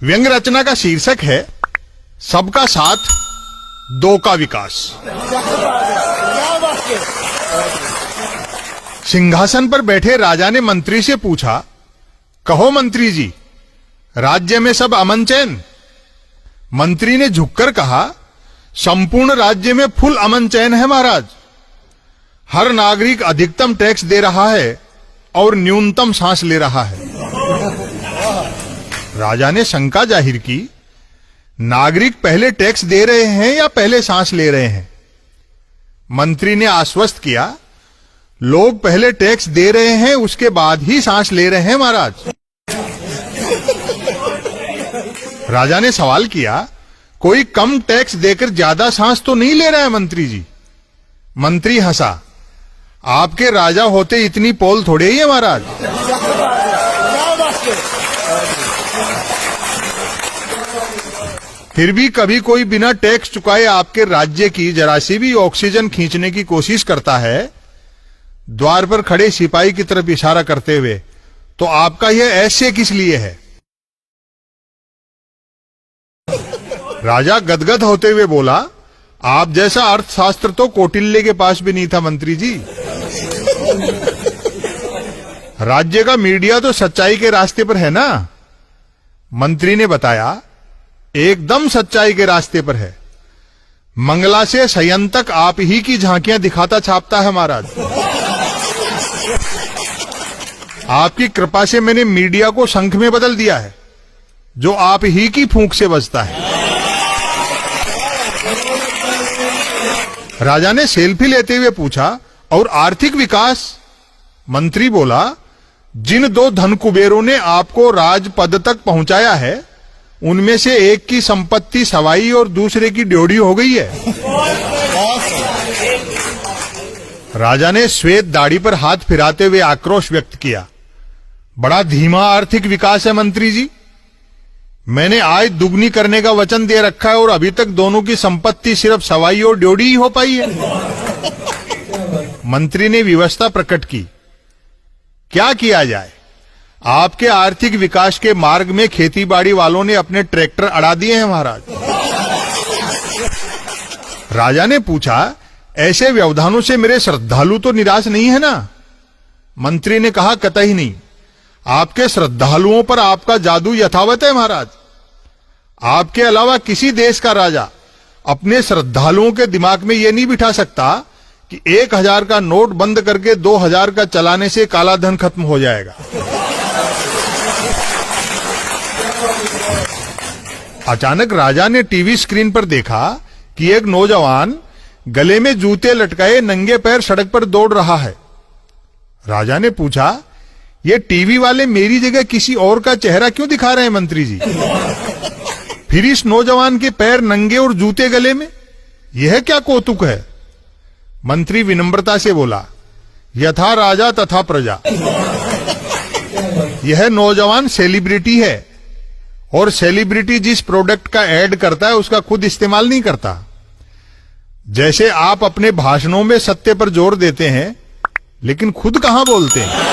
व्यंग रचना का शीर्षक है सबका साथ दो का विकास। सिंहासन पर बैठे राजा ने मंत्री से पूछा, कहो मंत्री जी, राज्य में सब अमन चैन? मंत्री ने झुककर कहा, संपूर्ण राज्य में फुल अमन चैन है महाराज। हर नागरिक अधिकतम टैक्स दे रहा है और न्यूनतम सांस ले रहा है। राजा ने शंका जाहिर की, नागरिक पहले टैक्स दे रहे हैं या पहले सांस ले रहे हैं? मंत्री ने आश्वस्त किया, लोग पहले टैक्स दे रहे हैं, उसके बाद ही सांस ले रहे हैं महाराज। राजा ने सवाल किया, कोई कम टैक्स देकर ज्यादा सांस तो नहीं ले रहा है मंत्री जी? मंत्री हंसा, आपके राजा होते इतनी पोल थोड़े ही है महाराज। फिर भी कभी कोई बिना टैक्स चुकाए आपके राज्य की जरा सी भी ऑक्सीजन खींचने की कोशिश करता है, द्वार पर खड़े सिपाही की तरफ इशारा करते हुए, तो आपका यह ऐसे किस लिए है? राजा गदगद होते हुए बोला, आप जैसा अर्थशास्त्र तो कौटिल्य के पास भी नहीं था मंत्री जी। राज्य का मीडिया तो सच्चाई के रास्ते पर है ना? मंत्री ने बताया, एकदम सच्चाई के रास्ते पर है। मंगला से शयन तक आप ही की झांकियां दिखाता छापता है महाराज। आपकी कृपा से मैंने मीडिया को शंख में बदल दिया है, जो आप ही की फूंक से बजता है। राजा ने सेल्फी लेते हुए पूछा, और आर्थिक विकास? मंत्री बोला, जिन दो धन कुबेरों ने आपको राजपद तक पहुंचाया है, उनमें से एक की संपत्ति सवाई और दूसरे की ड्योढ़ी हो गई है। राजा ने श्वेत दाढ़ी पर हाथ फिराते हुए आक्रोश व्यक्त किया, बड़ा धीमा आर्थिक विकास है मंत्री जी। मैंने आय दुगनी करने का वचन दे रखा है और अभी तक दोनों की संपत्ति सिर्फ सवाई और ड्योढ़ी ही हो पाई है। मंत्री ने विवशता प्रकट की, क्या किया जाए? आपके आर्थिक विकास के मार्ग में खेतीबाड़ी वालों ने अपने ट्रैक्टर अड़ा दिए हैं महाराज। राजा ने पूछा, ऐसे व्यवधानों से मेरे श्रद्धालु तो निराश नहीं है ना? मंत्री ने कहा, कतई नहीं। आपके श्रद्धालुओं पर आपका जादू यथावत है महाराज। आपके अलावा किसी देश का राजा अपने श्रद्धालुओं के दिमाग में यह नहीं बिठा सकता कि 1000 का नोट बंद करके 2000 का चलाने से काला धन खत्म हो जाएगा। अचानक राजा ने टीवी स्क्रीन पर देखा कि एक नौजवान गले में जूते लटकाए नंगे पैर सड़क पर दौड़ रहा है। राजा ने पूछा, ये टीवी वाले मेरी जगह किसी और का चेहरा क्यों दिखा रहे हैं मंत्री जी? फिर इस नौजवान के पैर नंगे और जूते गले में, यह क्या कौतुक है? मंत्री विनम्रता से बोला, यथा राजा तथा प्रजा। यह नौजवान सेलिब्रिटी है और सेलिब्रिटी जिस प्रोडक्ट का ऐड करता है उसका खुद इस्तेमाल नहीं करता। जैसे आप अपने भाषणों में सत्य पर जोर देते हैं, लेकिन खुद कहां बोलते हैं।